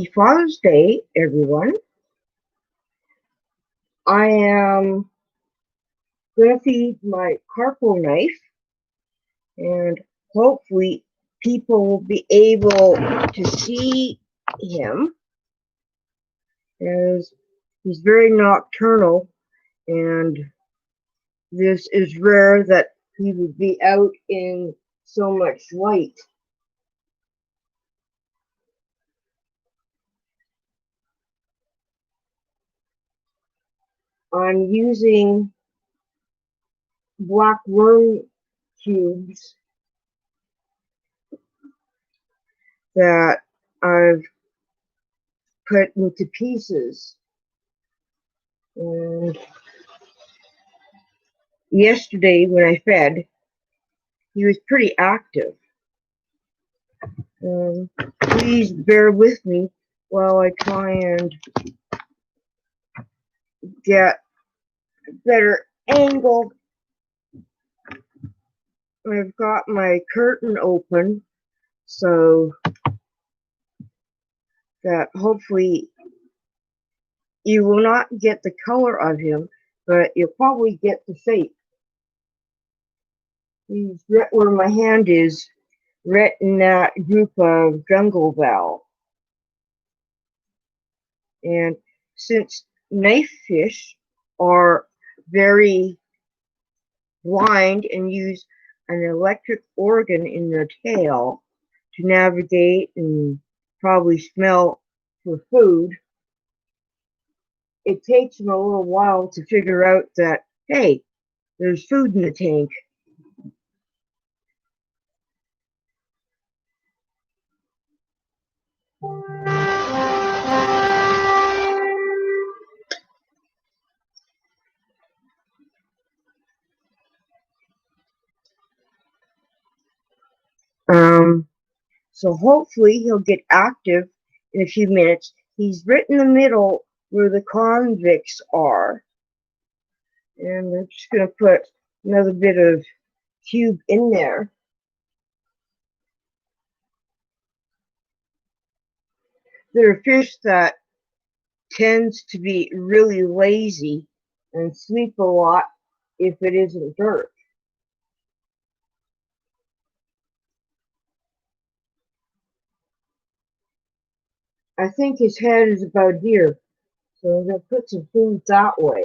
Happy Father's Day, everyone. I am going to feed my Carpo knife, and hopefully people will be able to see him, as he's very nocturnal, and this is rare that he would be out in so much light. I'm using black worm cubes that I've put into pieces. And yesterday when I fed, he was pretty active. Please bear with me while I try and get a better angle. I've got my curtain open so that hopefully you will not get the color of him, but you'll probably get the shape. He's right where my hand is, right in that group of jungle val. And since knife fish are very blind and use an electric organ in their tail to navigate and probably smell for food, it takes them a little while to figure out that, hey, there's food in the tank. So hopefully he'll get active in a few minutes. He's right in the middle where the convicts are. And I'm just going to put another bit of cube in there. There are fish that tends to be really lazy and sleep a lot if it isn't dirt. I think his head is about here, so I'm going to put some food that way.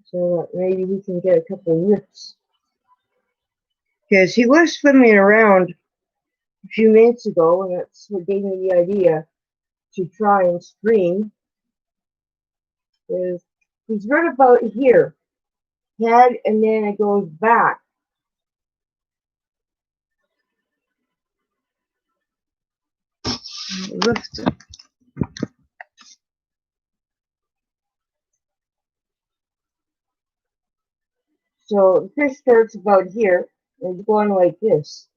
So that maybe we can get a couple of whiffs. Because he was swimming around a few minutes ago, and that's what gave me the idea to try and stream. He's right about here, head, and then it goes back. Lift it. So the fish starts about here and it's going like this.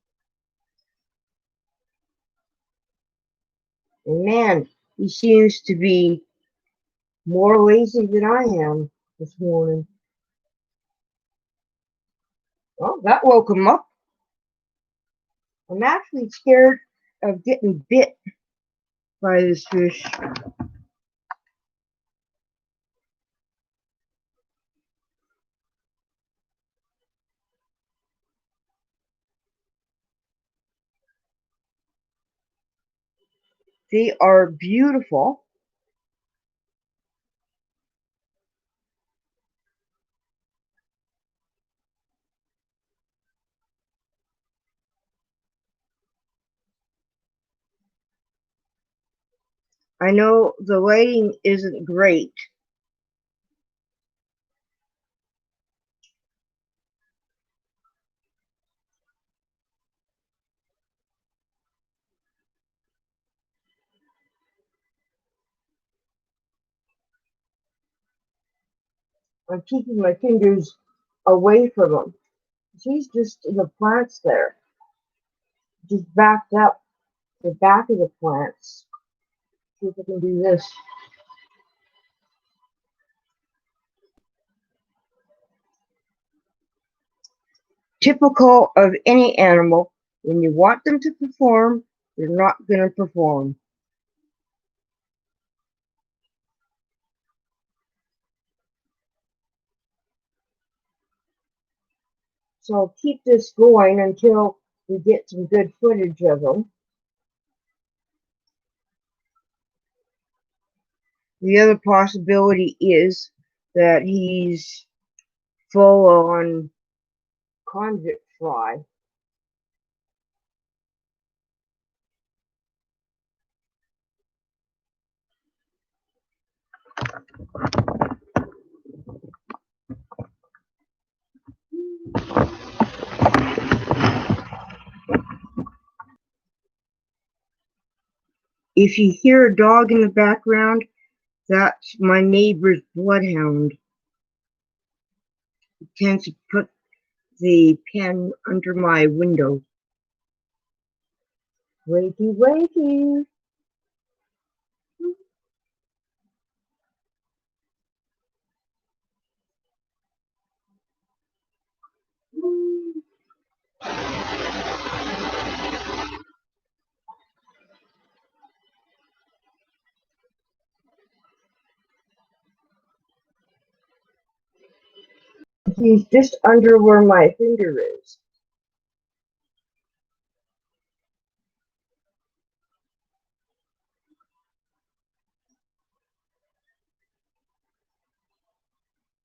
And man, he seems to be more lazy than I am this morning. Well, that woke him up. I'm actually scared of getting bit by this fish. They are beautiful. I know the lighting isn't great. I'm keeping my fingers away from him. He's just in the plants there. Just backed up the back of the plants. See if I can do this. Typical of any animal, When you want them to perform, they're not going to perform. So I'll keep this going until we get some good footage of them. The other possibility is that he's full on convict fly. If you hear a dog in the background, that's my neighbor's bloodhound. He tends to put the pen under my window. Wakey, wakey. He's just under where my finger is.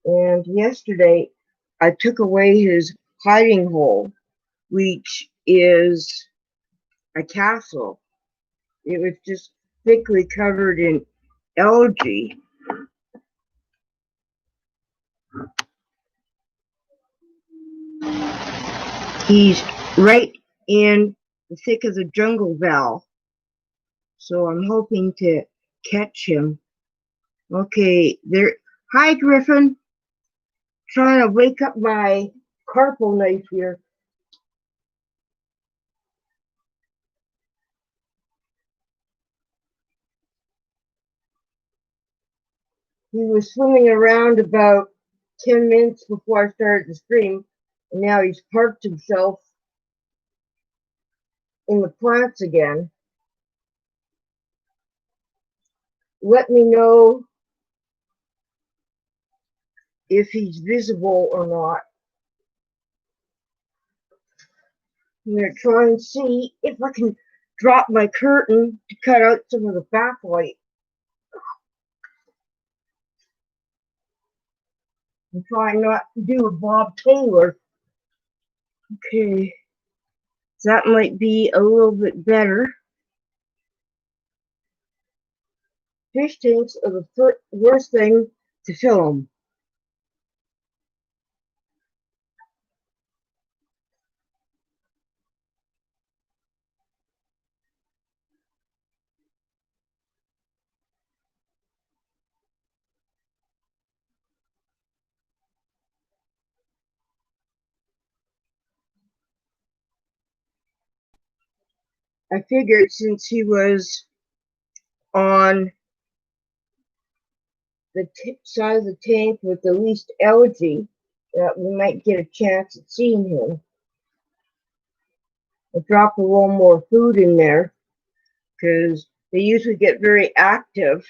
And yesterday, I took away his hiding hole, which is a castle. It was just thickly covered in algae. He's right in the thick of the jungle val, so I'm hoping to catch him. Okay, there. Hi, Griffin. Trying to wake up my Carpo knife here. He was swimming around about 10 minutes before I started the stream, and now he's parked himself in the plants again. Let me know if he's visible or not. I'm going to try and see if I can drop my curtain to cut out some of the backlight. I'm trying not to do a Bob Taylor. Okay, that might be a little bit better. Fish tanks are the worst thing to film. I figured since he was on the side of the tank with the least algae, that we might get a chance at seeing him. I dropped a little more food in there because they usually get very active.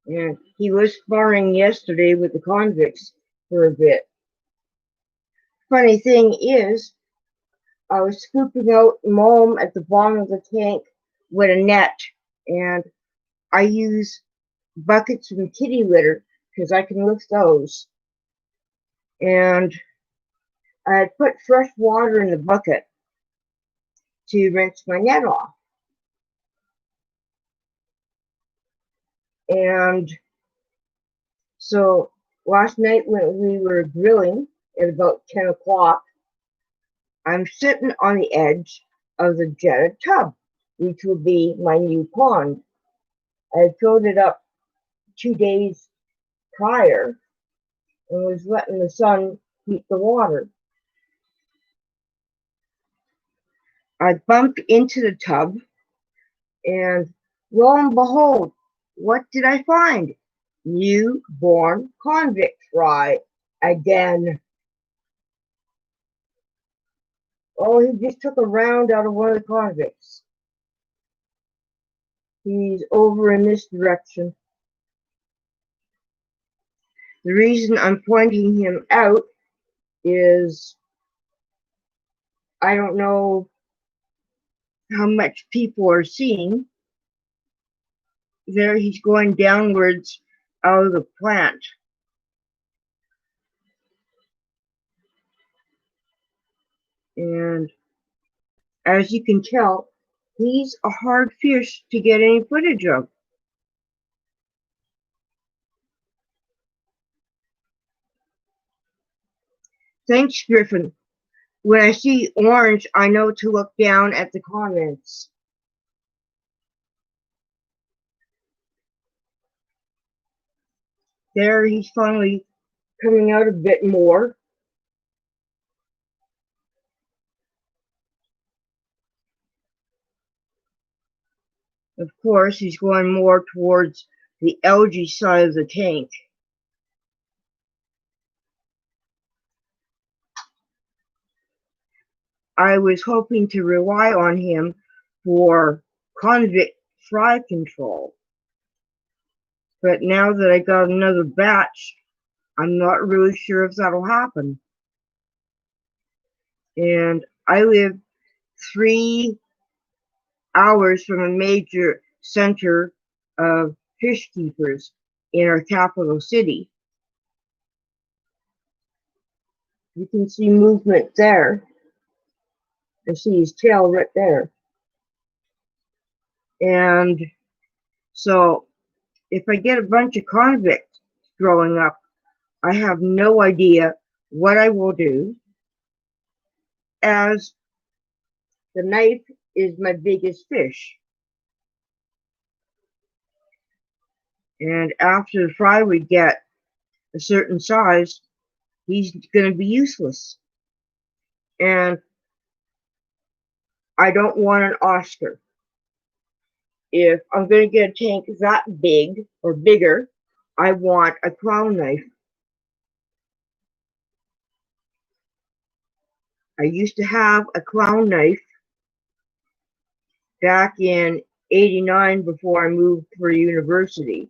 And he was sparring yesterday with the convicts for a bit. Funny thing is, I was scooping out mulm at the bottom of the tank with a net, and I use buckets from kitty litter because I can lift those. And I had put fresh water in the bucket to rinse my net off. And so last night when we were grilling at about 10 o'clock, I'm sitting on the edge of the jetted tub, which will be my new pond. I had filled it up 2 days prior and was letting the sun heat the water. I bumped into the tub, and lo and behold, what did I find? Newborn convict fry again. Oh, he just took a round out of one of the convicts. He's over in this direction. The reason I'm pointing him out is I don't know how much people are seeing. There he's going downwards out of the plant. And as you can tell, he's a hard fish to get any footage of. Thanks, Griffin. When I see orange, I know to look down at the comments. There he's finally coming out a bit more. Of course, he's going more towards the algae side of the tank. I was hoping to rely on him for convict fry control. But now that I got another batch, I'm not really sure if that'll happen. And I live 3 hours from a major center of fish keepers in our capital city. You can see movement there. I see his tail right there. And so if I get a bunch of convicts growing up, I have no idea what I will do, as the knife is my biggest fish. And after the fry we get a certain size, he's going to be useless. And I don't want an Oscar. If I'm going to get a tank that big or bigger, I want a clown knife. I used to have a clown knife back in '89 before I moved for university.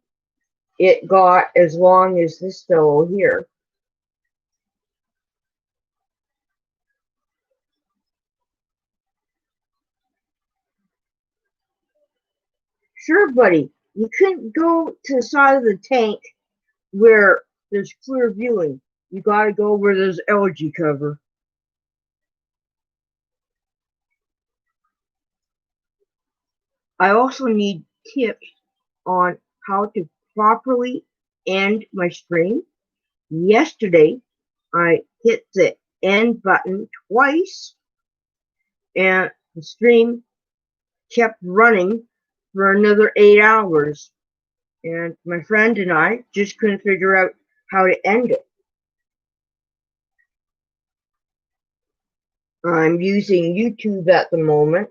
It got as long as this fellow here. Sure, buddy. You couldn't go to the side of the tank where there's clear viewing. You gotta go where there's algae cover. I also need tips on how to properly end my stream. Yesterday, I hit the end button twice, and the stream kept running for another 8 hours. And my friend and I just couldn't figure out how to end it. I'm using YouTube at the moment.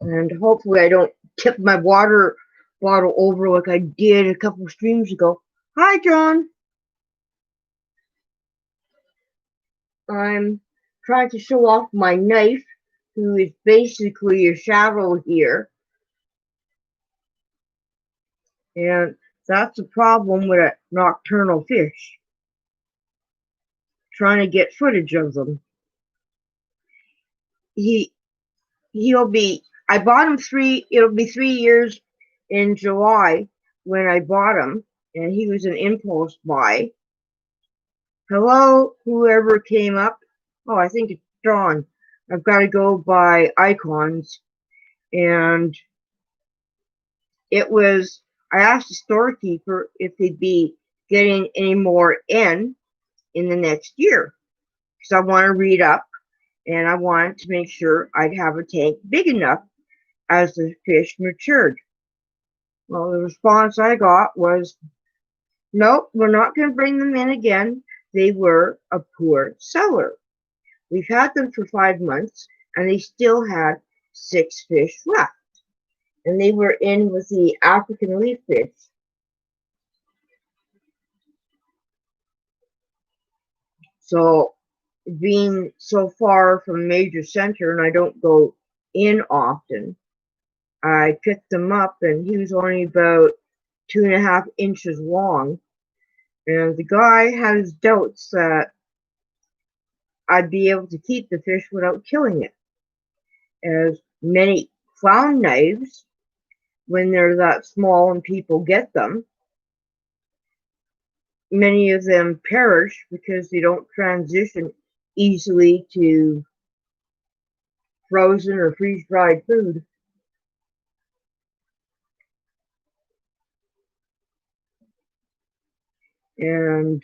And hopefully I don't tip my water bottle over like I did a couple streams ago. Hi, John. I'm trying to show off my knife, who is basically a shadow here. And that's the problem with a nocturnal fish. Trying to get footage of them. He'll be, I bought him it'll be 3 years in July when I bought him, and he was an impulse buy. Hello, whoever came up. Oh, I think it's John. I've got to go by icons. And I asked the storekeeper if they'd be getting any more in the next year. Because I want to read up, and I wanted to make sure I'd have a tank big enough as the fish matured. Well, the response I got was, nope, we're not going to bring them in again. They were a poor seller. We've had them for 5 months, and they still had 6 fish left. And they were in with the African leaf fish. So being so far from major center and I don't go in often, I picked him up and he was only about 2.5 inches long. And the guy had his doubts that I'd be able to keep the fish without killing it, as many clown knives, when they're that small and people get them, many of them perish because they don't transition easily to frozen or freeze-dried food. And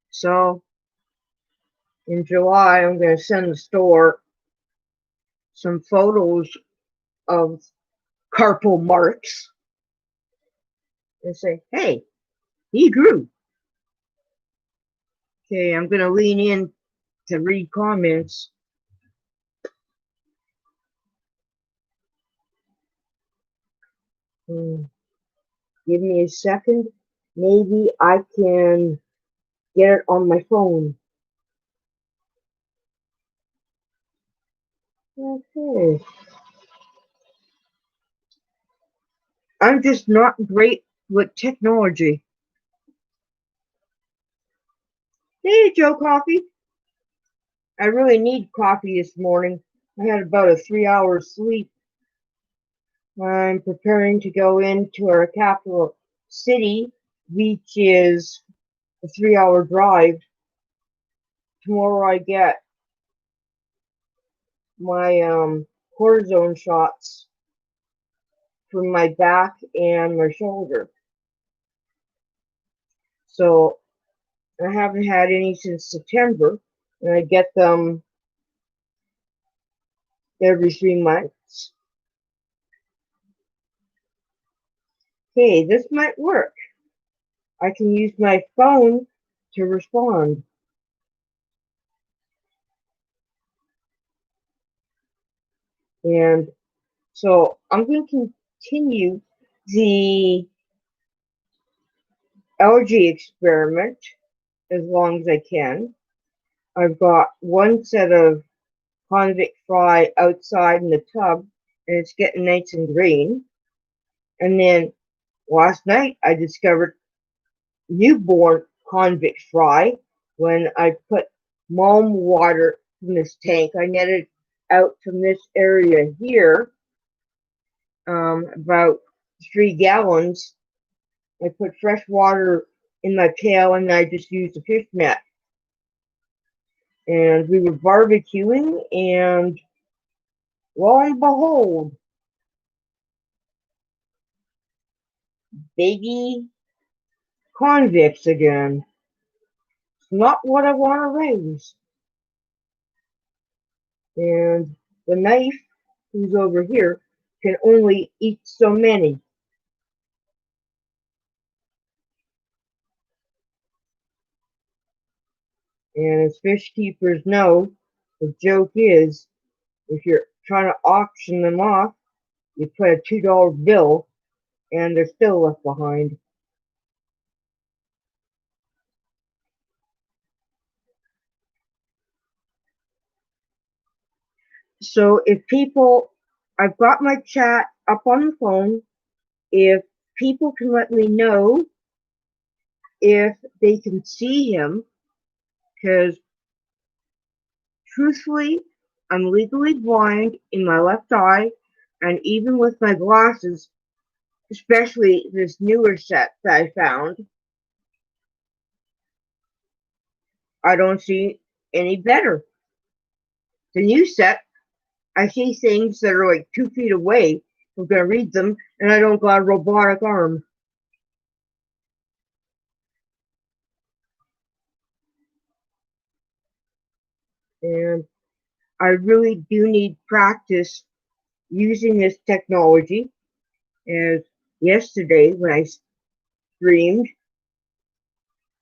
so in July, I'm going to send the store some photos of Carpo marks and say, hey, he grew. Okay, I'm going to lean in to read comments. Give me a second. Maybe I can get it on my phone. Okay. I'm just not great with technology. Hey, Joe Coffee. I really need coffee this morning. I had about a 3-hour sleep. I'm preparing to go into our capital city, which is a 3-hour drive. Tomorrow I get my cortisone shots for my back and my shoulder. So I haven't had any since September, and I get them every 3 months. Okay, this might work. I can use my phone to respond. And so I'm going to continue the algae experiment as long as I can. I've got one set of convict fry outside in the tub, and it's getting nice and green. And then last night I discovered newborn convict fry when I put malm water in this tank. I netted out from this area here about 3 gallons. I put fresh water in my pail and I just used a fish net. And we were barbecuing, and lo and behold, baby convicts again. It's not what I want to raise. And the knife, who's over here, can only eat so many. And as fish keepers know, the joke is, if you're trying to auction them off, you put a $2 bill and they're still left behind. So if people, I've got my chat up on the phone. If people can let me know if they can see him, because truthfully, I'm legally blind in my left eye, and even with my glasses, especially this newer set that I found, I don't see any better. The new set, I see things that are like 2 feet away. I'm going to read them, and I don't got a robotic arm. And I really do need practice using this technology. As yesterday, when I streamed,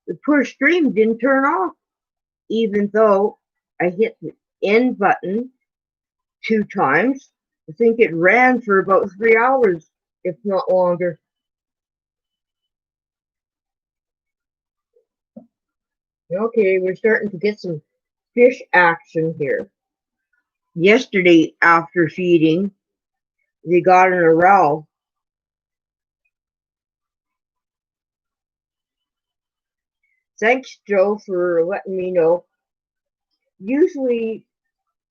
the poor stream didn't turn off, even though I hit the end button 2 times. I think it ran for about 3 hours, if not longer. Okay, we're starting to get some fish action here. Yesterday, after feeding, they got in a row. Thanks, Joe, for letting me know. Usually,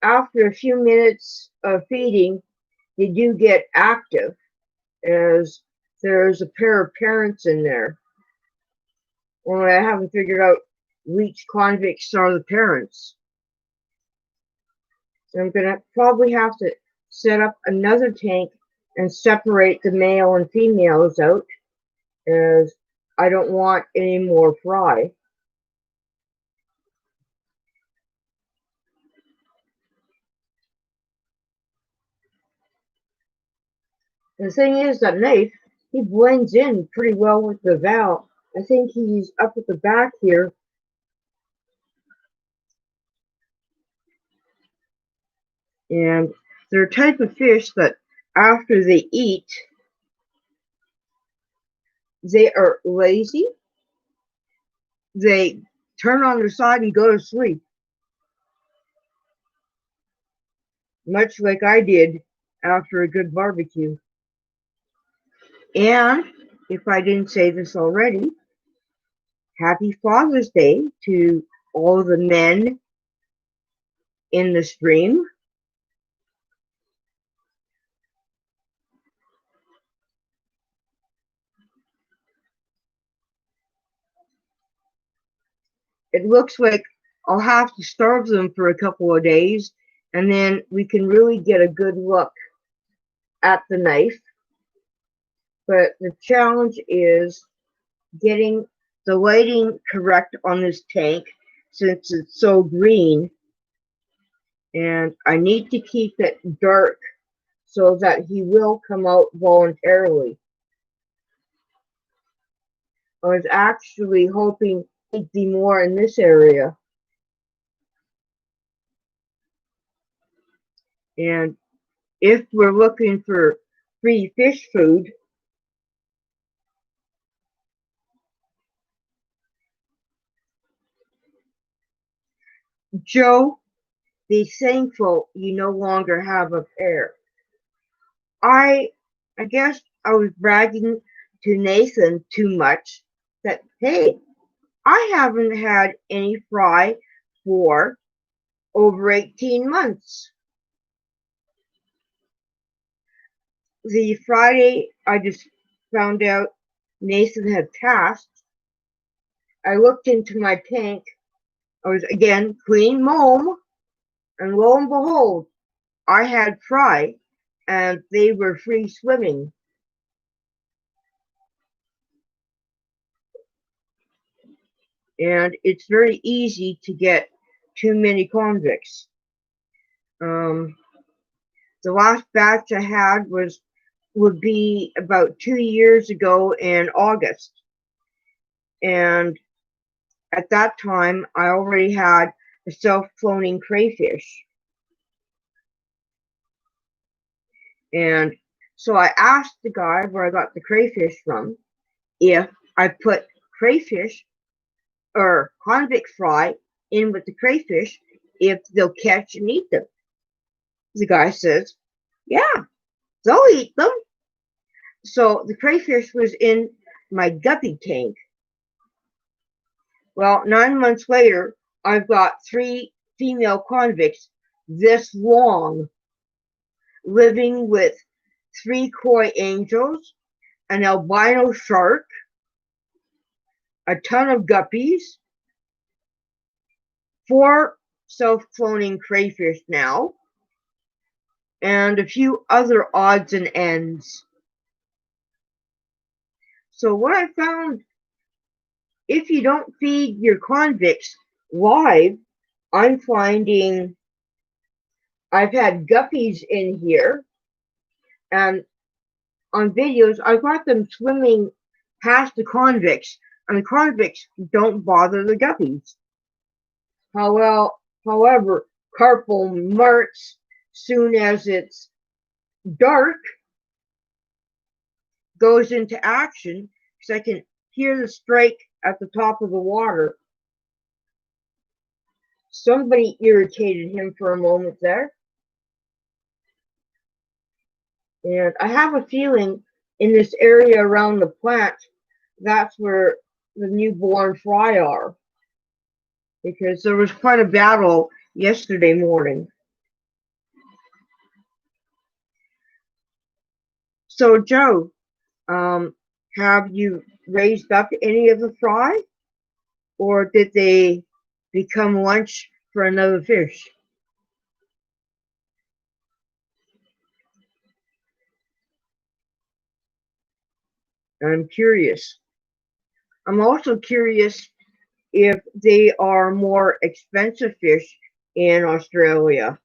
after a few minutes of feeding, they do get active, as there's a pair of parents in there. Only I haven't figured out which convicts are the parents. So I'm going to probably have to set up another tank and separate the male and females out, as I don't want any more fry. The thing is, that knife, he blends in pretty well with the valve. I think he's up at the back here. And they're a type of fish that after they eat, they are lazy. They turn on their side and go to sleep, much like I did after a good barbecue. And if I didn't say this already, happy Father's Day to all the men in the stream. It looks like I'll have to starve them for a couple of days, and then we can really get a good look at the knife. But the challenge is getting the lighting correct on this tank since it's so green, and I need to keep it dark so that he will come out voluntarily. I was actually hoping he'd be more in this area. And if we're looking for free fish food, Joe, be thankful you no longer have a pair. I I guess I was bragging to Nathan too much that, hey, I haven't had any fry for over 18 months. The Friday I just found out Nathan had passed, I looked into my tank. I was again clean Mome, and lo and behold, I had fry, and they were free swimming. And it's very easy to get too many convicts. Um, the last batch I had would be about 2 years ago in August, and at that time I already had a self-cloning crayfish, and so I asked the guy where I got the crayfish from if I put crayfish or convict fry in with the crayfish, if they'll catch and eat them. The guy says, yeah, they'll eat them. So the crayfish was in my guppy tank. Well, 9 months later, I've got 3 female convicts this long, living with 3 koi angels, an albino shark, a ton of guppies, 4 self-cloning crayfish now, and a few other odds and ends. So what I found, if you don't feed your convicts live, I'm finding I've had guppies in here, and on videos I've got them swimming past the convicts, and the convicts don't bother the guppies. However, Carpo marks soon as it's dark goes into action, because I can hear the strike at the top of the water. Somebody irritated him for a moment there. And I have a feeling in this area around the plant, that's where the newborn fry are. Because there was quite a battle yesterday morning. So, Joe, have you raised up any of the fry? Or did they become lunch for another fish? I'm curious. I'm also curious if they are more expensive fish in Australia.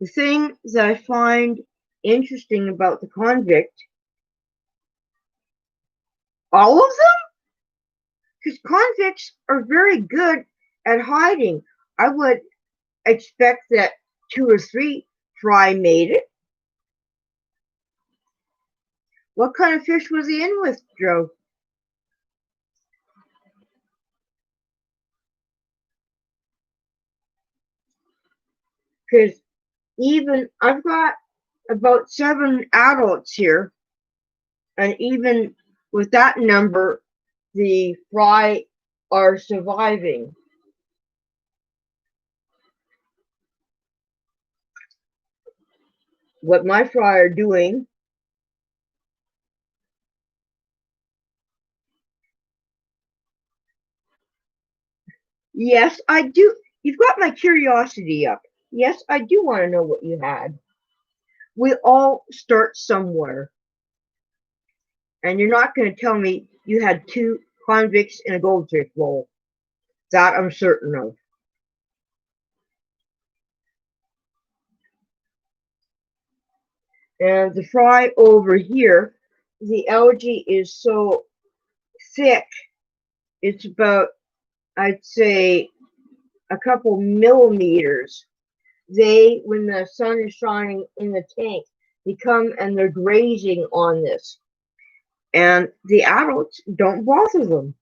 The thing that I find interesting about the convict, all of them, because convicts are very good at hiding. I would expect that 2 or 3 fry made it. What kind of fish was he in with, Joe? Because even I've got about 7 adults here, and even with that number, the fry are surviving. What my fry are doing, yes, I do. You've got my curiosity up. Yes, I do want to know what you had. We all start somewhere. And you're not going to tell me you had 2 convicts in a goldfish bowl. That I'm certain of. And the fry over here, the algae is so thick. It's about, I'd say, a couple millimeters. They, when the sun is shining in the tank, they come and they're grazing on this. And the adults don't bother them.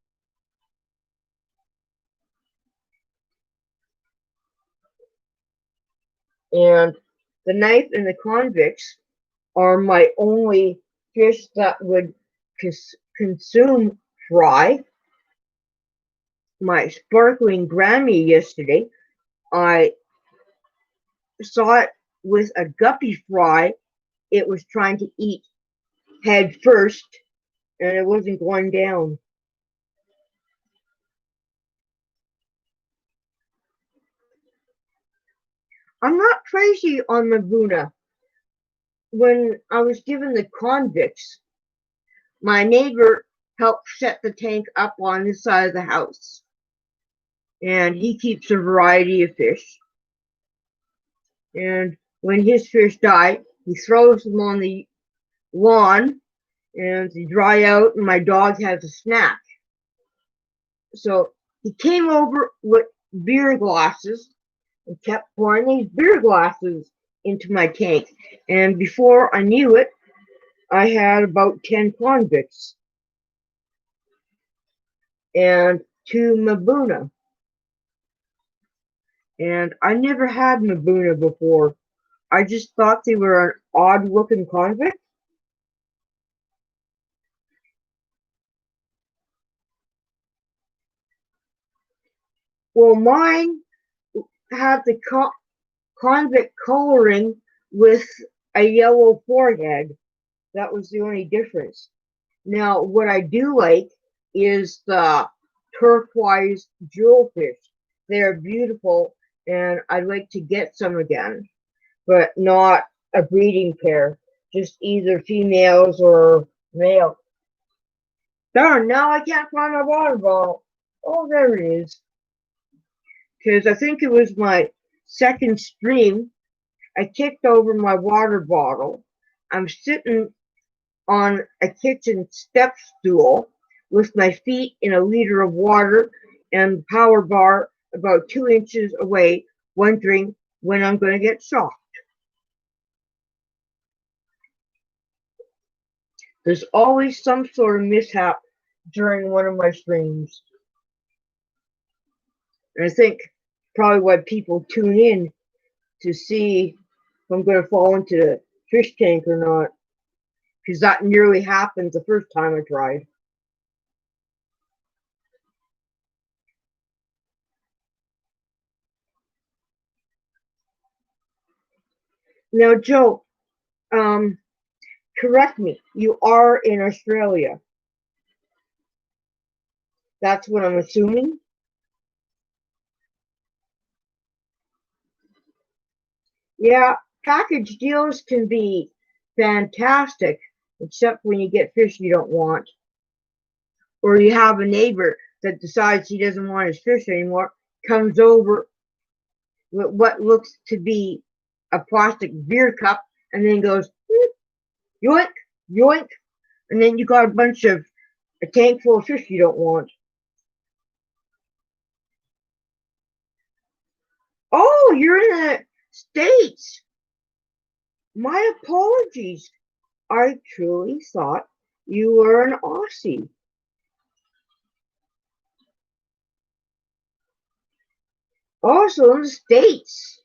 And the knife and the convicts are my only fish that would consume fry. My sparkling Grammy yesterday, I saw it with a guppy fry. It was trying to eat head first, and it wasn't going down. I'm not crazy on Maguna. When I was given the convicts, my neighbor helped set the tank up on this side of the house. And he keeps a variety of fish. And when his fish die, he throws them on the lawn and they dry out, and my dog has a snack. So he came over with beer glasses and kept pouring these beer glasses into my tank. And before I knew it, I had about 10 convicts and 2 Mabuna. And I never had Mabuna before. I just thought they were an odd looking convict. Well, mine had the convict coloring with a yellow forehead. That was the only difference. Now, what I do like is the turquoise jewelfish. They're beautiful, and I'd like to get some again, but not a breeding pair, just either females or male. Darn, now I can't find my water bottle. Oh, there it is. Because I think it was my second stream. I kicked over my water bottle. I'm sitting on a kitchen step stool with my feet in a liter of water and the power bar about 2 inches away, wondering when I'm going to get shocked. There's always some sort of mishap during one of my streams. And I think probably why people tune in to see if I'm going to fall into the fish tank or not. Because that nearly happened the first time I tried. Now, Joe, correct me. You are in Australia. That's what I'm assuming. Yeah, package deals can be fantastic, except when you get fish you don't want. Or you have a neighbor that decides he doesn't want his fish anymore, comes over with what looks to be a plastic beer cup, and then goes, yoink, yoink, and then you got a tank full of fish you don't want. Oh, you're in the States. My apologies. I truly thought you were an Aussie. Also in the States.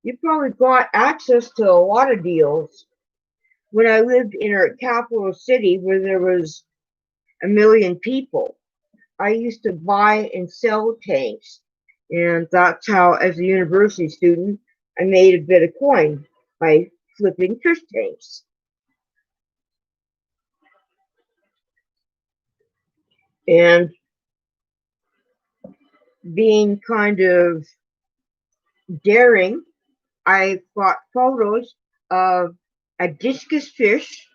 You probably got access to a lot of deals. When I lived in a capital city where there was 1 million people, I used to buy and sell tanks. And that's how, as a university student, I made a bit of coin by flipping fish tanks. And being kind of daring, I got photos of a discus fish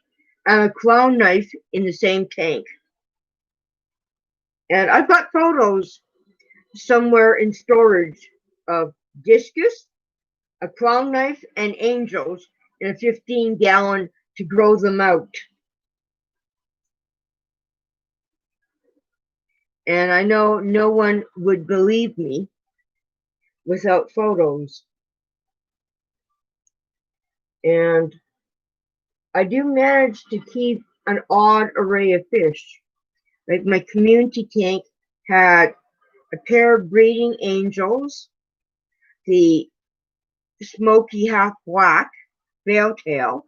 and a clown knife in the same tank. And I've got photos somewhere in storage of discus, a clown knife, and angels in a 15-gallon to grow them out. And I know no one would believe me without photos. And I do manage to keep an odd array of fish. Like my community tank had a pair of breeding angels, the smoky half black veil tail.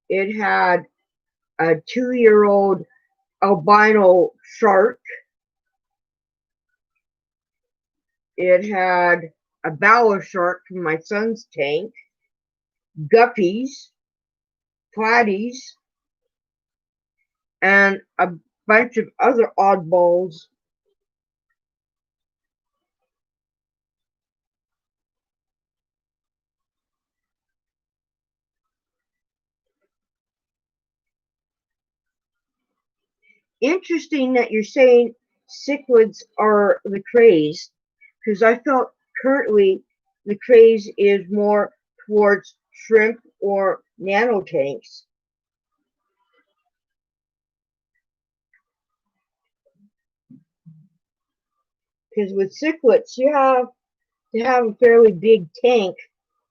It had a 2-year-old albino shark. It had a boa shark from my son's tank, guppies, platies, and a bunch of other oddballs. Interesting that you're saying cichlids are the craze, because I felt currently the craze is more towards shrimp or nano tanks. Because with cichlids, you have to have a fairly big tank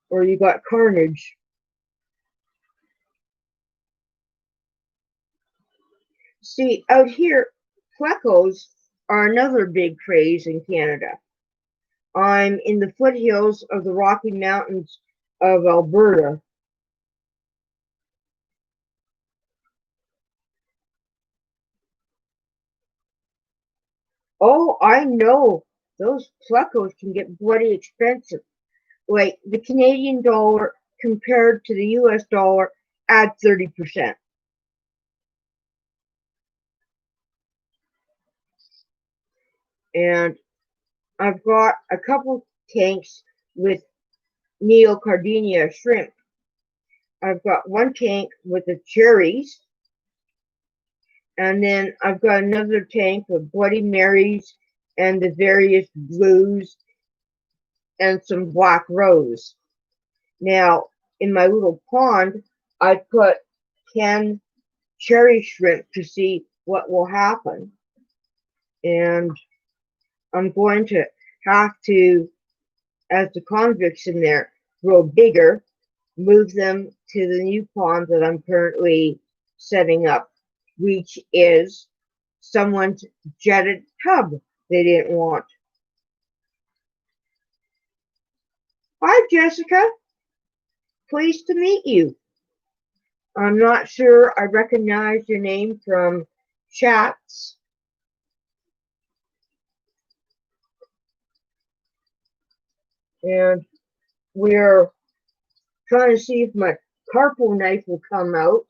or you got carnage. See, out here, plecos are another big craze in Canada. I'm in the foothills of the Rocky Mountains of Alberta. Oh, I know. Those plecos can get bloody expensive. Like the Canadian dollar compared to the US dollar, add 30%. And I've got a couple tanks with neocardinia shrimp. I've got one tank with the cherries, and then I've got another tank with Bloody Marys and the various blues and some black rose. Now, in my little pond, I put 10 cherry shrimp to see what will happen. And I'm going to have to, as the convicts in there grow bigger, move them to the new pond that I'm currently setting up which is someone's jetted tub they didn't want. Hi, Jessica. Pleased to meet you. I'm not sure I recognize your name from chats. And we're trying to see if my Carpo knife will come out.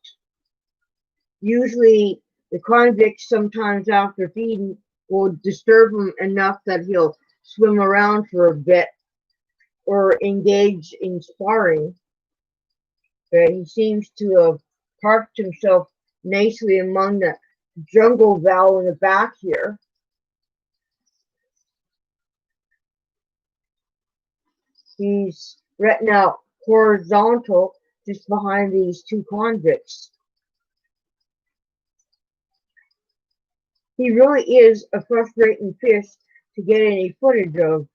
Usually the convicts sometimes after feeding will disturb him enough that he'll swim around for a bit or engage in sparring. But he seems to have parked himself nicely among the jungle val in the back here. He's right now horizontal just behind these two convicts. He really is a frustrating fish to get any footage of.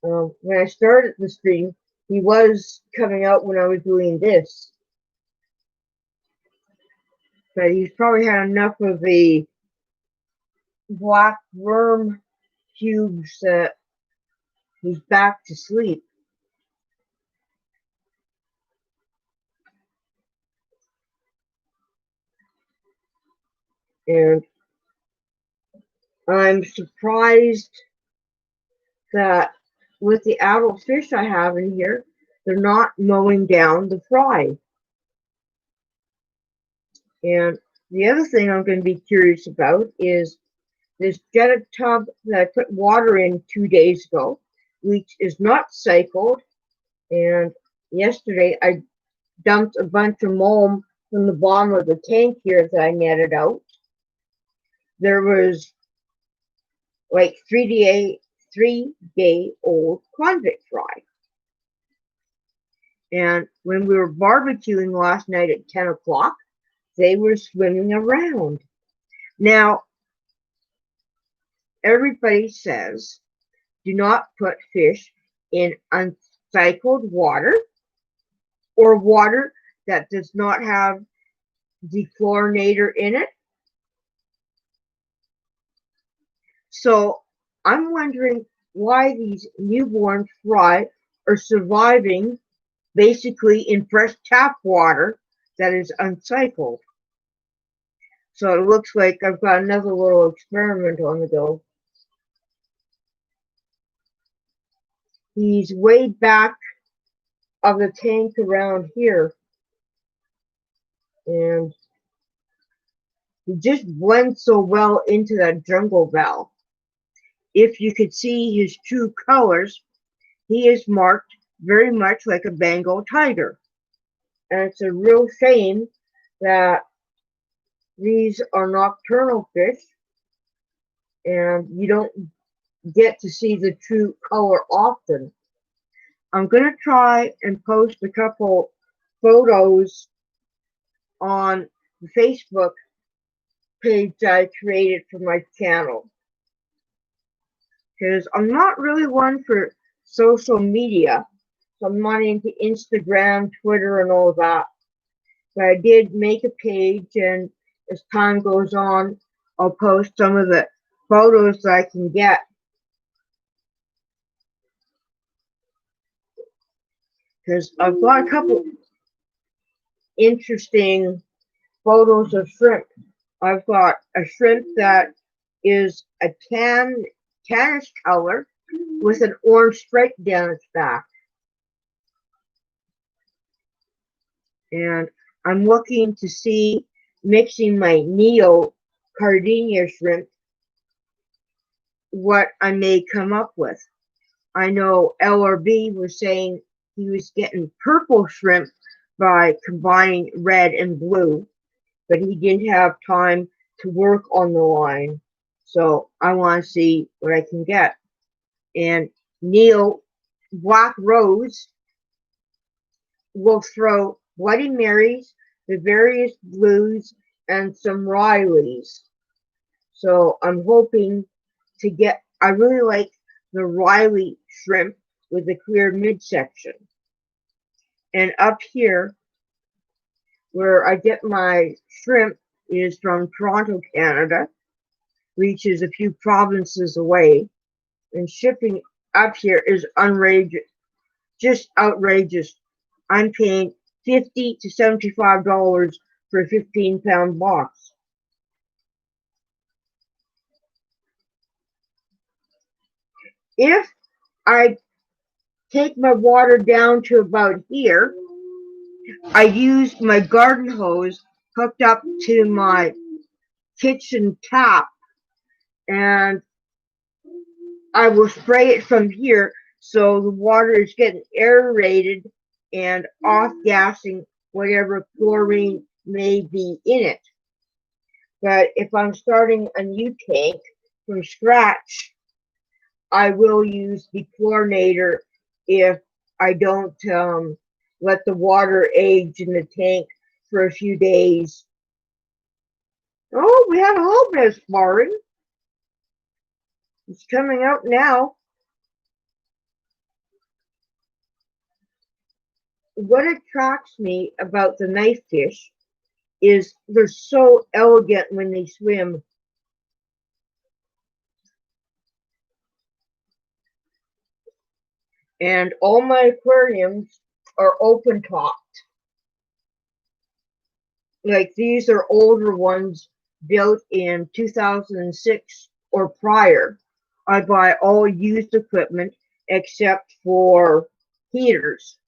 When I started the stream, he was coming out when I was doing this. But he's probably had enough of the black worm cubes that he's back to sleep. And I'm surprised that with the adult fish I have in here, they're not mowing down the fry. And the other thing I'm going to be curious about is this jetted tub that I put water in 2 days ago, which is not cycled. And yesterday I dumped a bunch of mulch from the bottom of the tank here that I netted out. There was like 3-day-old convict fry. And when we were barbecuing last night at 10 o'clock, they were swimming around. Now, everybody says do not put fish in uncycled water or water that does not have dechlorinator in it. So I'm wondering why these newborn fry are surviving basically in fresh tap water that is uncycled. So it looks like I've got another little experiment on the go. He's way back of the tank around here. And he just blends so well into that jungle val. If you could see his true colors, he is marked very much like a Bengal tiger. And it's a real shame that these are nocturnal fish and you don't get to see the true color often. I'm going to try and post a couple photos on the Facebook page I created for my channel. Because I'm not really one for social media. So I'm not into Instagram, Twitter, and all that. But I did make a page, and as time goes on, I'll post some of the photos that I can get. Because I've got a couple interesting photos of shrimp. I've got a shrimp that is a tannish color with an orange stripe down its back. And I'm looking to see, mixing my Neo Cardinia shrimp, what I may come up with. I know LRB was saying he was getting purple shrimp by combining red and blue, but he didn't have time to work on the line. So I want to see what I can get. And Neil Black Rose will throw Bloody Marys, the various blues, and some Rileys. So I'm hoping to get, I really like the Riley shrimp, with a clear midsection. And up here, where I get my shrimp, is from Toronto, Canada, which is a few provinces away. And shipping up here is outrageous, just outrageous. I'm paying $50 to $75 for a 15-pound box. If I take my water down to about here, I use my garden hose hooked up to my kitchen tap, and I will spray it from here so the water is getting aerated and off-gassing whatever chlorine may be in it. But if I'm starting a new tank from scratch, I will use the chlorinator if I don't let the water age in the tank for a few days. Oh, we have a whole bit sparring. It's coming out now. What attracts me about the knife fish is they're so elegant when they swim. And all my aquariums are open topped. Like these are older ones built in 2006 or prior. I buy all used equipment except for heaters.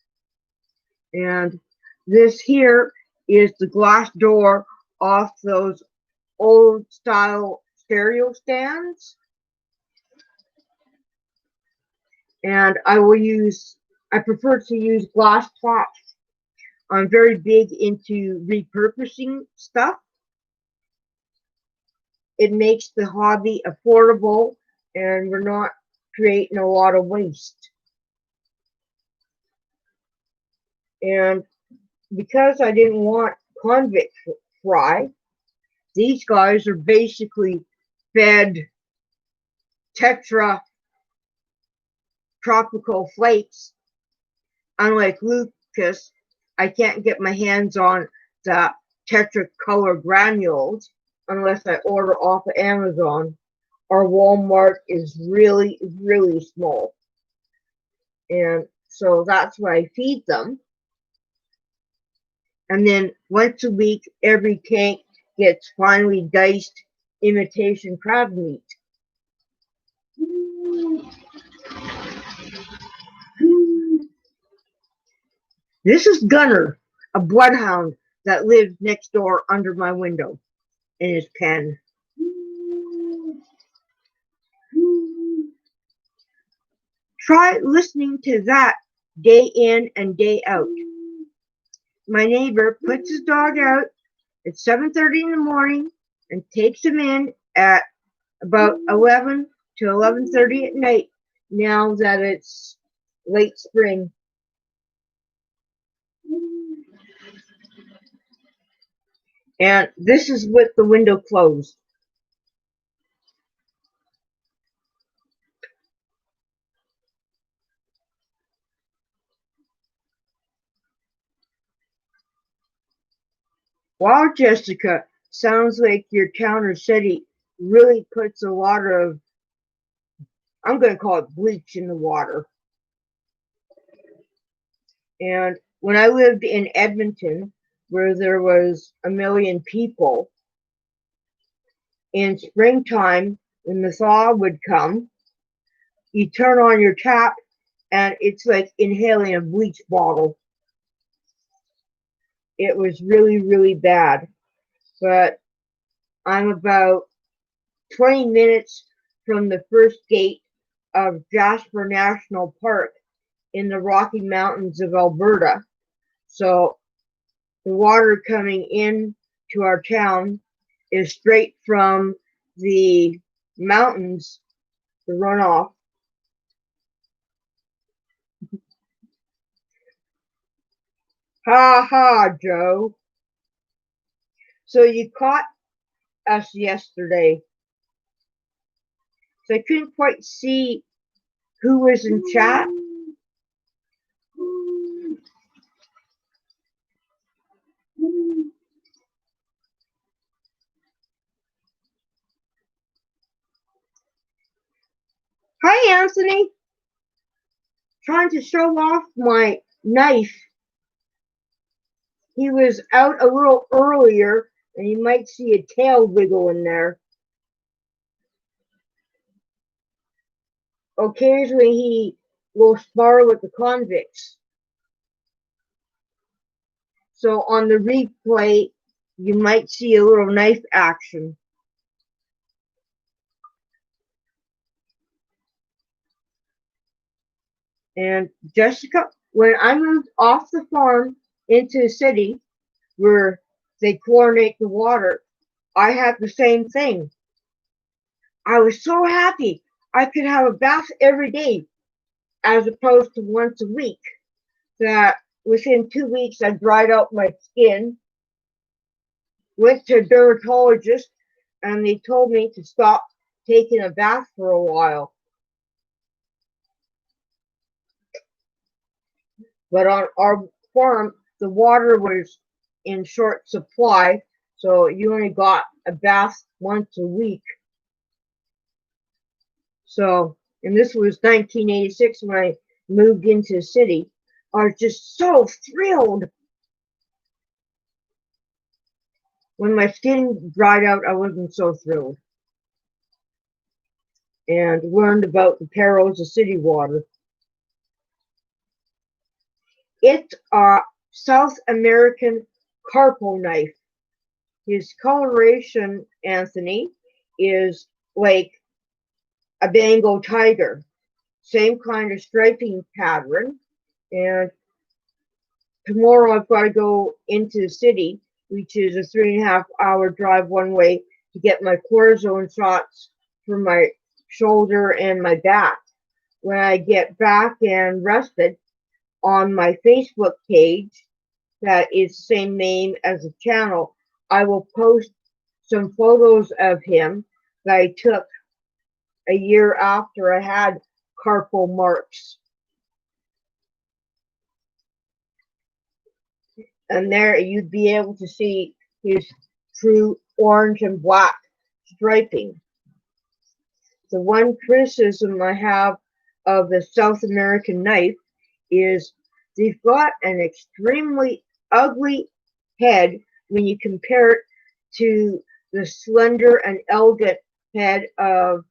And this here is the glass door off those old style stereo stands. And I prefer to use glass tops. I'm very big into repurposing stuff. It makes the hobby affordable and we're not creating a lot of waste. And because I didn't want convict fry, these guys are basically fed Tetra tropical flakes. Unlike Lucas, I can't get my hands on the Tetra color granules unless I order off of Amazon, or Walmart is really, really small. And so that's what I feed them. And then once a week, every tank gets finely diced imitation crab meat. This is Gunner, a bloodhound that lives next door under my window in his pen. Try listening to that day in and day out. My neighbor puts his dog out at 7:30 in the morning and takes him in at about 11 to 11:30 at night, now that it's late spring. And this is with the window closed. Wow, Jessica, sounds like your town or city really puts a lot of, I'm going to call it bleach in the water. And when I lived in Edmonton, where there was 1 million people, in springtime, when the thaw would come, you turn on your tap and it's like inhaling a bleach bottle. It was really, really bad. But I'm about 20 minutes from the first gate of Jasper National Park in the Rocky Mountains of Alberta. So the water coming in to our town is straight from the mountains, the runoff. Ha ha, Joe. So you caught us yesterday. So I couldn't quite see who was in chat. Anthony? Trying to show off my knife. He was out a little earlier, and you might see a tail wiggle in there. Occasionally, he will spar with the convicts. So on the replay, you might see a little knife action. And Jessica, when I moved off the farm into the city where they chlorinate the water, I had the same thing. I was so happy I could have a bath every day as opposed to once a week, that within 2 weeks I dried out my skin, went to a dermatologist, and they told me to stop taking a bath for a while. But on our farm, the water was in short supply, so you only got a bath once a week. So, and this was 1986 when I moved into the city. I was just so thrilled. When my skin dried out, I wasn't so thrilled. And learned about the perils of city water. It's a South American Carpo knife. His coloration, Anthony, is like a Bengal tiger. Same kind of striping pattern. And tomorrow I've got to go into the city, which is a 3.5-hour drive one way, to get my cortisone shots for my shoulder and my back. When I get back and rested, on my Facebook page, that is the same name as the channel, I will post some photos of him that I took a year after I had carpal marks. And there you'd be able to see his true orange and black striping. The one criticism I have of the South American knife is they've got an extremely ugly head when you compare it to the slender and elegant head of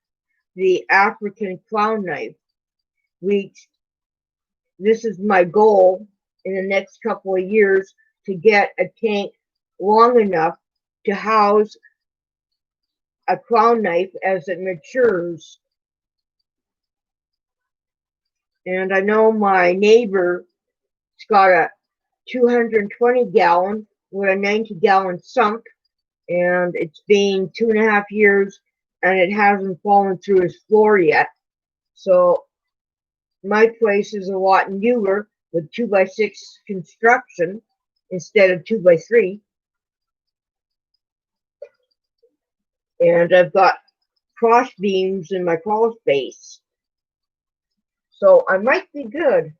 the African clown knife. This is my goal in the next couple of years, to get a tank long enough to house a clown knife as it matures. And I know my neighbor's got a 220-gallon with a 90-gallon sump, and it's been 2.5 years and it hasn't fallen through his floor yet. So my place is a lot newer with 2x6 construction instead of 2x3. And I've got cross beams in my crawl space. So I might be good.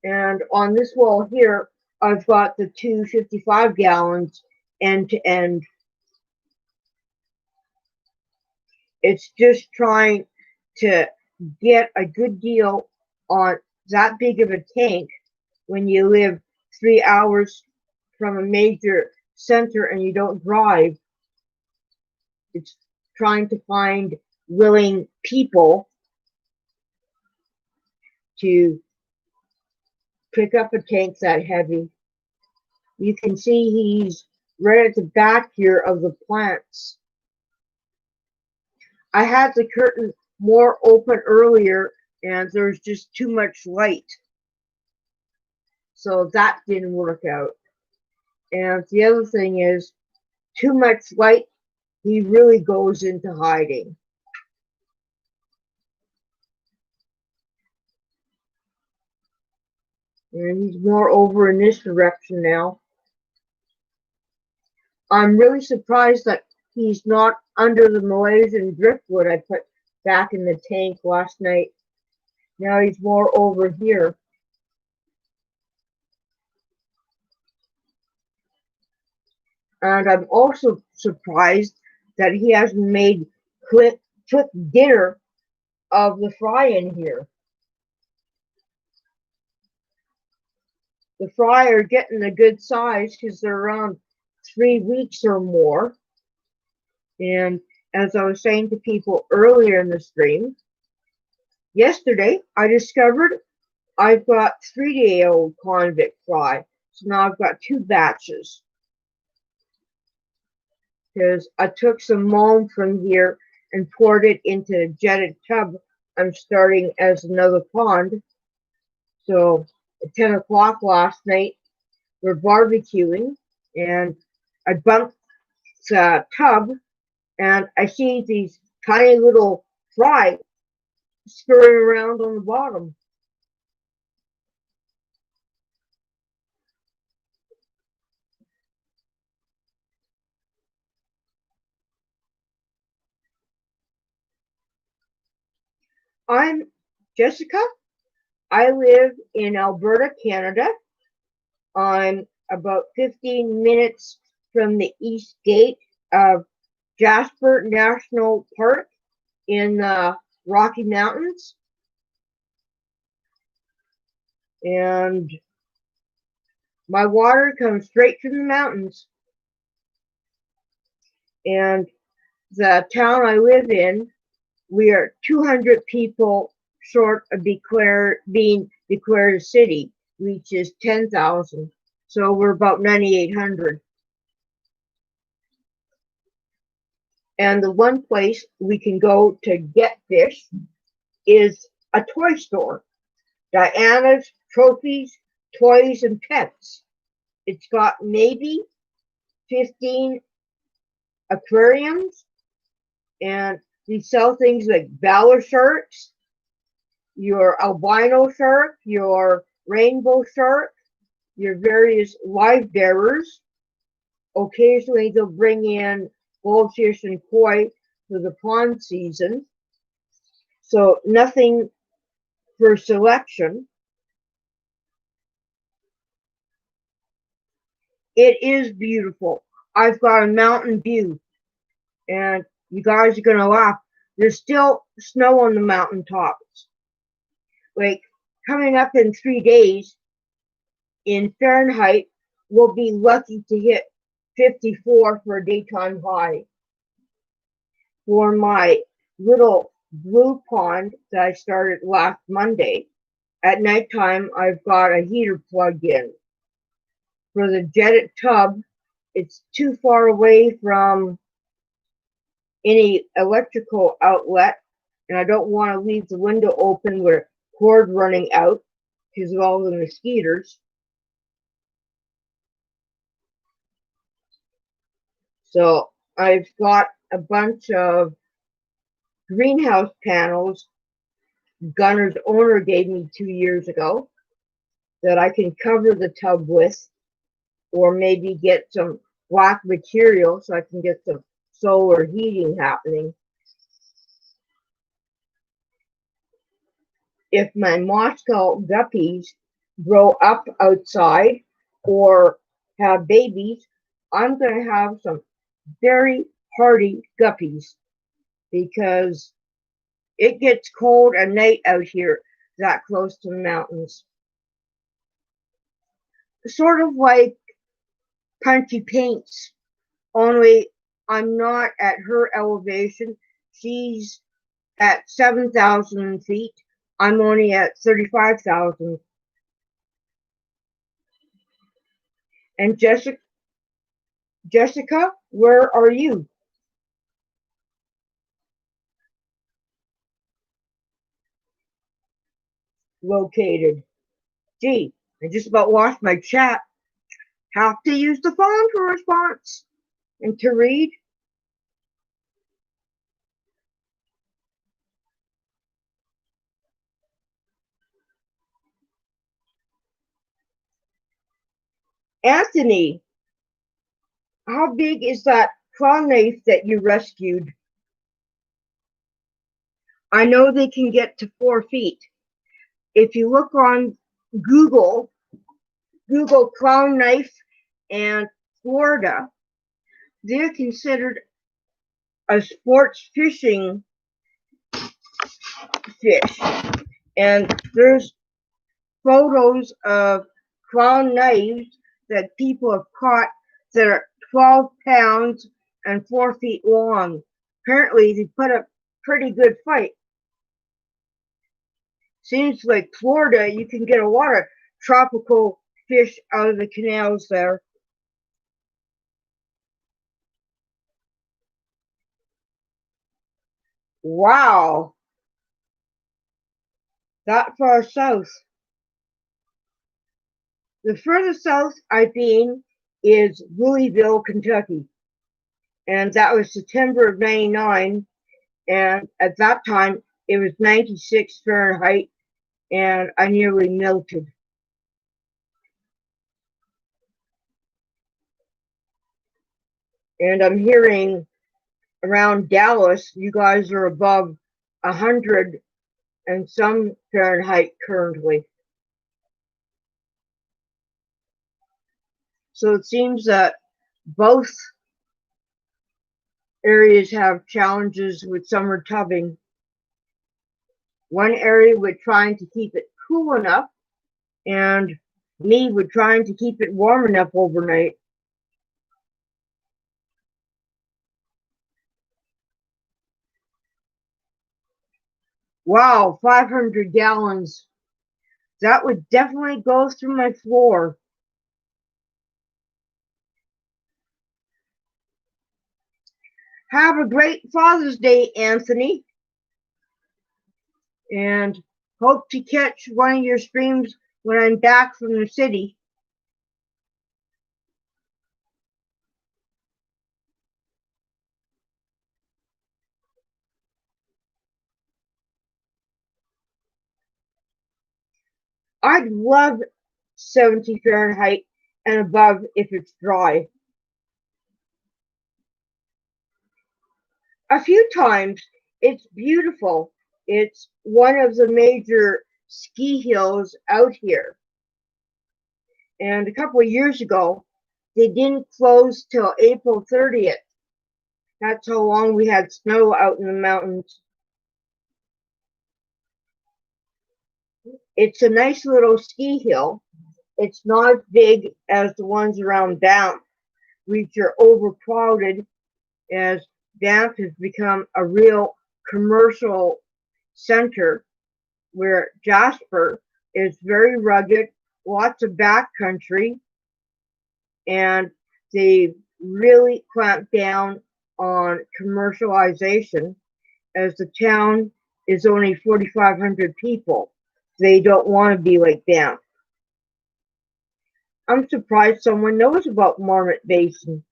And on this wall here, I've got the 255 gallons end to end. It's just trying to get a good deal on that big of a tank when you live 3 hours from a major center and you don't drive. It's trying to find willing people to pick up a tank that heavy. You can see he's right at the back here of the plants. I had the curtain more open earlier and there's just too much light. So that didn't work out. And the other thing is, too much light, he really goes into hiding. And he's more over in this direction now. I'm really surprised that he's not under the Malaysian driftwood I put back in the tank last night. Now he's more over here. And I'm also surprised that he hasn't made quick dinner of the fry in here. The fry are getting a good size because they're around 3 weeks or more. And as I was saying to people earlier in the stream, yesterday I discovered I've got 3-day-old convict fry. So now I've got 2 batches. Because I took some mulch from here and poured it into a jetted tub I'm starting as another pond. So at 10 o'clock last night, we're barbecuing, and I bumped the tub, and I see these tiny little fry scurrying around on the bottom. I'm Jessica. I live in Alberta, Canada. I'm about 15 minutes from the east gate of Jasper National Park in the Rocky Mountains. And my water comes straight from the mountains. And the town I live in, we are 200 people short of being declared a city, which is 10,000. So we're about 9,800. And the one place we can go to get fish is a toy store. Diana's Trophies, Toys, and Pets. It's got maybe 15 aquariums, and we sell things like valor sharks, your albino shark, your rainbow shark, your various live bearers. Occasionally they'll bring in goldfish and koi for the pond season. So nothing for selection. It is beautiful. I've got a mountain view, and you guys are going to laugh. There's still snow on the mountaintops. Like, coming up in 3 days in Fahrenheit, we'll be lucky to hit 54 for a daytime high. For my little blue pond that I started last Monday, at nighttime I've got a heater plugged in. For the jetted tub, it's too far away from any electrical outlet, and I don't want to leave the window open with a cord running out because of all the mosquitoes. So I've got a bunch of greenhouse panels Gunner's owner gave me 2 years ago that I can cover the tub with, or maybe get some black material so I can get some solar heating happening. If my Moscow guppies grow up outside or have babies, I'm going to have some very hardy guppies because it gets cold at night out here that close to the mountains. Sort of like Punchy Paints, only I'm not at her elevation. She's at 7,000 feet. I'm only at 35,000. And Jessica, where are you located? Gee, I just about lost my chat. Have to use the phone for response and to read. Anthony, how big is that claw knife that you rescued? I know they can get to 4 feet. If you look on Google clown knife and Florida, they're considered a sports fishing fish. And there's photos of clown knives that people have caught that are 12 pounds and 4 feet long. Apparently, they put up pretty good fight. Seems like Florida, you can get a lot of tropical fish out of the canals there. Wow, that far south. The furthest south I've been is Louisville, Kentucky. And that was September of 99. And at that time, it was 96 Fahrenheit, and I nearly melted. And I'm hearing around Dallas, you guys are above 100 and some Fahrenheit currently. So it seems that both areas have challenges with summer tubbing. One area with trying to keep it cool enough, and me with trying to keep it warm enough overnight. Wow, 500 gallons. That would definitely go through my floor. Have a great Father's Day, Anthony, and hope to catch one of your streams when I'm back from the city. I'd love 70 Fahrenheit and above if it's dry. A few times. It's beautiful. It's one of the major ski hills out here. And a couple of years ago, they didn't close till April 30th. That's how long we had snow out in the mountains. It's a nice little ski hill. It's not as big as the ones around Banff, which are overcrowded as Banff has become a real commercial center, where Jasper is very rugged, lots of backcountry, and they really clamped down on commercialization as the town is only 4,500 people. They don't want to be like Banff. I'm surprised someone knows about Marmot Basin.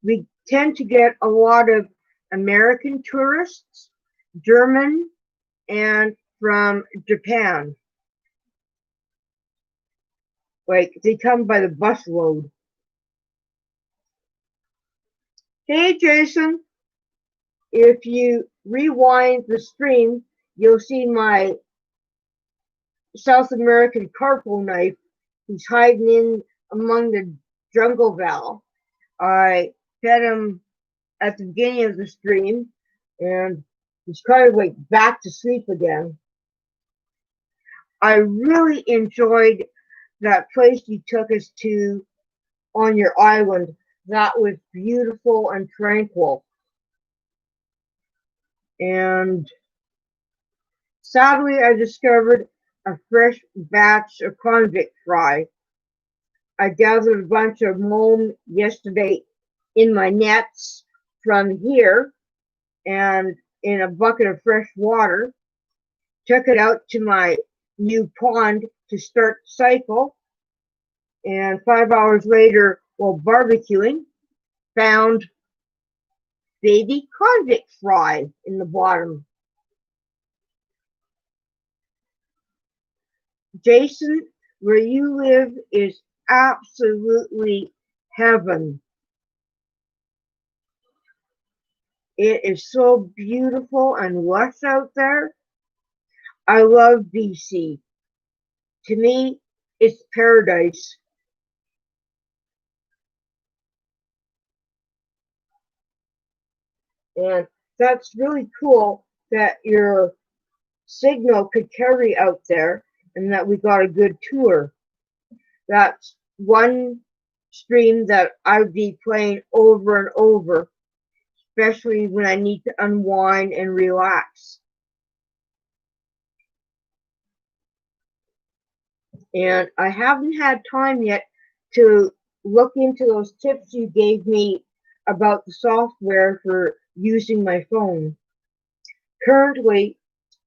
We tend to get a lot of American tourists, German, and from Japan. Like, they come by the busload. Hey, Jason, if you rewind the stream, you'll see my South American Carpo knife. He's hiding in among the jungle val. I fed him at the beginning of the stream, and he's kind of like back to sleep again. I really enjoyed that place you took us to on your island. That was beautiful and tranquil. And sadly, I discovered a fresh batch of convict fry. I gathered a bunch of mulm yesterday in my nets from here and in a bucket of fresh water. Took it out to my new pond to start the cycle. And 5 hours later, while barbecuing, found baby convict fry in the bottom. Jason, where you live is absolutely heaven. It is so beautiful and lush out there. I love BC. To me, it's paradise. And that's really cool that your signal could carry out there and that we got a good tour. That's one stream that I would be playing over and over, especially when I need to unwind and relax. And I haven't had time yet to look into those tips you gave me about the software for using my phone. Currently,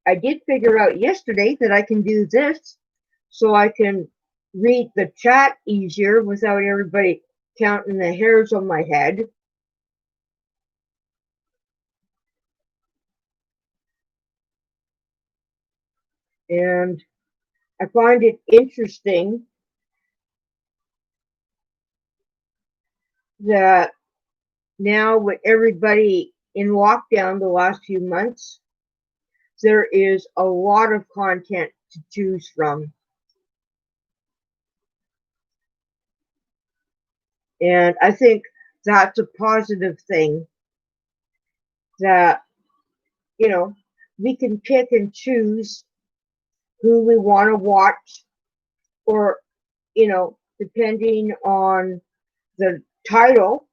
I did figure out yesterday that I can do this so I can read the chat easier without everybody counting the hairs on my head. And I find it interesting that now with everybody in lockdown the last few months, there is a lot of content to choose from. And I think that's a positive thing that, you know, we can pick and choose who we want to watch, or, you know, depending on the title,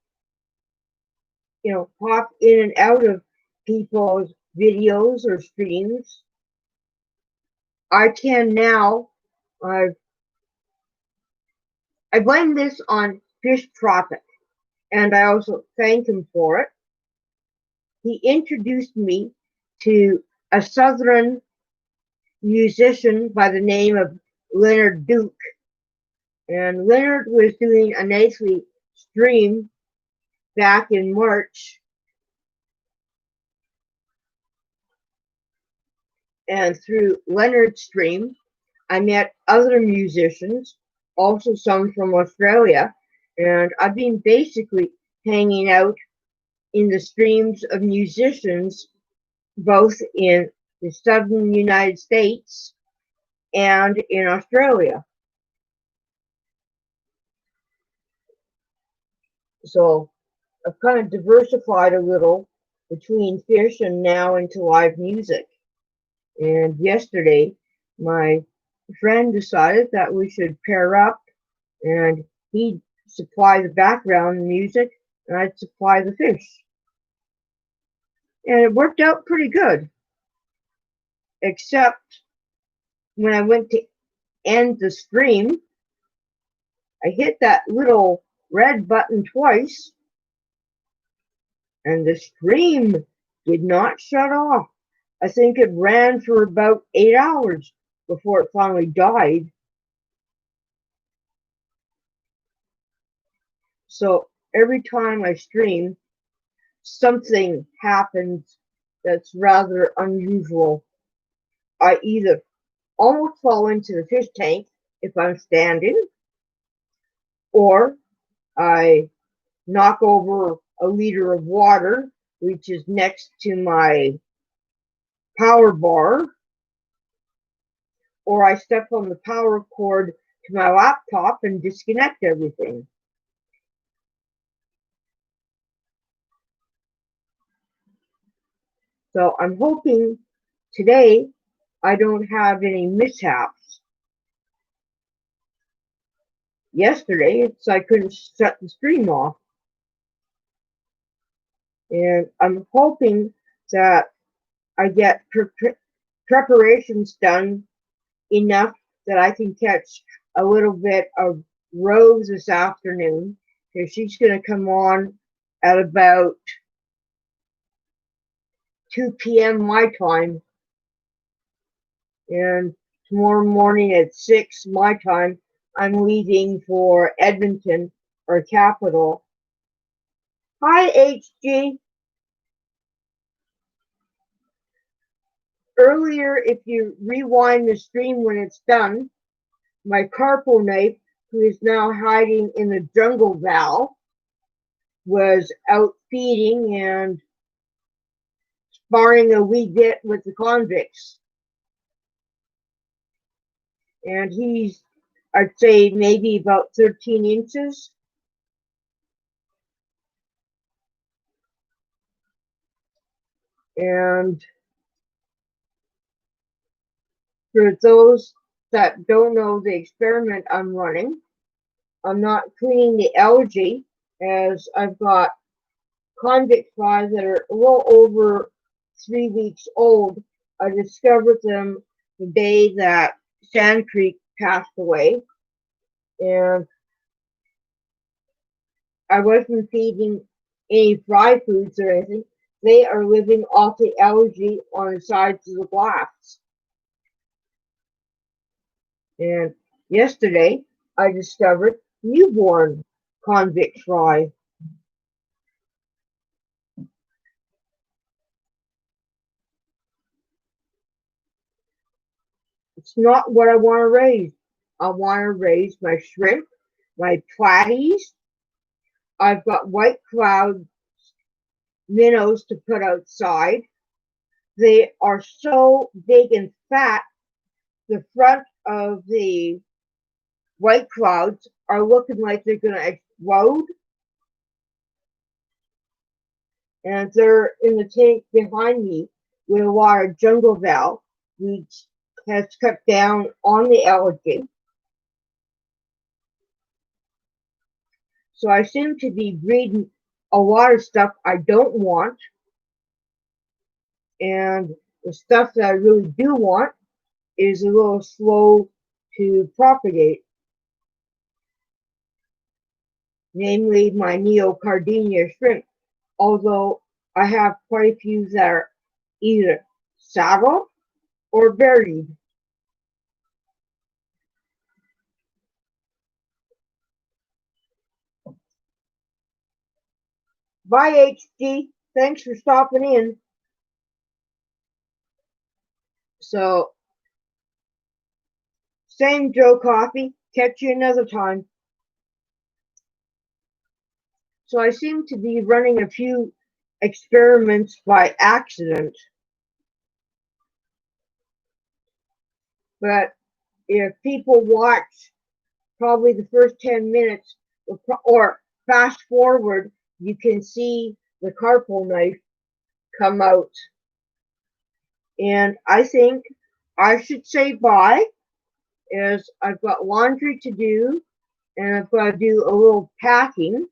you know, pop in and out of people's videos or streams. I can now, I've I blame this on Fish Tropic, and I also thank him for it. He introduced me to a Southern musician by the name of Leonard Duke. And Leonard was doing a nightly stream back in March. And through Leonard's stream, I met other musicians, also some from Australia. And I've been basically hanging out in the streams of musicians, both in the southern United States and in Australia. So I've kind of diversified a little between fish and now into live music. And yesterday, my friend decided that we should pair up, and he'd supply the background music and I'd supply the fish. And it worked out pretty good, except when I went to end the stream, I hit that little red button twice, and the stream did not shut off. I think it ran for about 8 hours before it finally died. So every time I stream, something happens that's rather unusual. I either almost fall into the fish tank if I'm standing, or I knock over a liter of water, which is next to my power bar, or I step on the power cord to my laptop and disconnect everything. So I'm hoping today I don't have any mishaps. Yesterday, I couldn't shut the stream off. And I'm hoping that I get preparations done enough that I can catch a little bit of Rose this afternoon, because she's going to come on at about 2 p.m. my time. And tomorrow morning at 6 my time, I'm leaving for Edmonton, our capital. Hi, HG. Earlier, if you rewind the stream when it's done, my Carpo knife, who is now hiding in the jungle val, was out feeding and sparring a wee bit with the convicts. And he's, I'd say, maybe about 13 inches. And for those that don't know the experiment I'm running, I'm not cleaning the algae as I've got convict flies that are a little over 3 weeks old. I discovered them the day that Sand Creek passed away, and I wasn't feeding any fly foods or anything. They are living off the algae on the sides of the glass. And yesterday, I discovered newborn convict fly. It's not what I want to raise. I want to raise my shrimp, my platies. I've got white cloud minnows to put outside. They are so big and fat. The front of the white clouds are looking like they're going to explode. And they're in the tank behind me with a lot of jungle val, which has cut down on the algae. So I seem to be breeding a lot of stuff I don't want. And the stuff that I really do want is a little slow to propagate. Namely my neocardinia shrimp. Although I have quite a few that are either saddle or buried. Bye, HD. Thanks for stopping in. So, same Joe Coffee. Catch you another time. So I seem to be running a few experiments by accident. But if people watch probably the first 10 minutes or fast forward, you can see the Carpo knife come out. And I think I should say bye, as I've got laundry to do, and I've got to do a little packing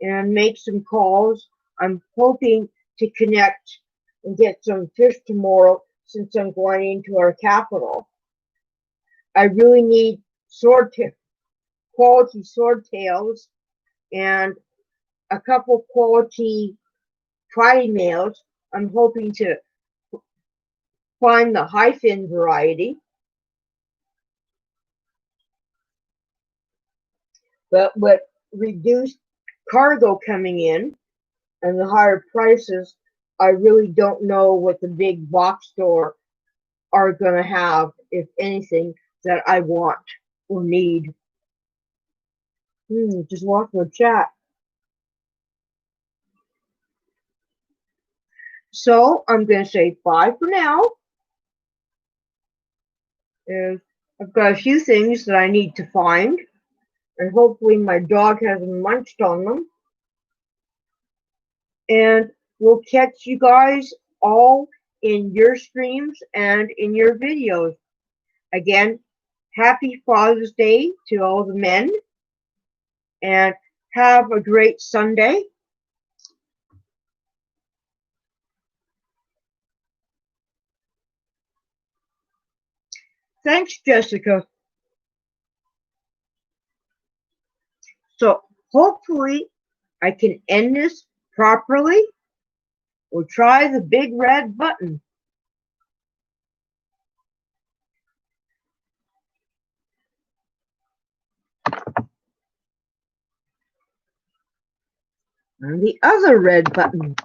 and make some calls. I'm hoping to connect and get some fish tomorrow since I'm going into our capital. I really need quality swordtails and a couple quality platy males. I'm hoping to find the high fin variety. But with reduced cargo coming in and the higher prices, I really don't know what the big box store are going to have, if anything, that I want or need. Just watch the chat. So I'm going to say bye for now. And I've got a few things that I need to find. And hopefully my dog hasn't munched on them. And we'll catch you guys all in your streams and in your videos. Again, happy Father's Day to all the men. And have a great Sunday. Thanks, Jessica. So hopefully I can end this properly. We'll try the big red button. And the other red button.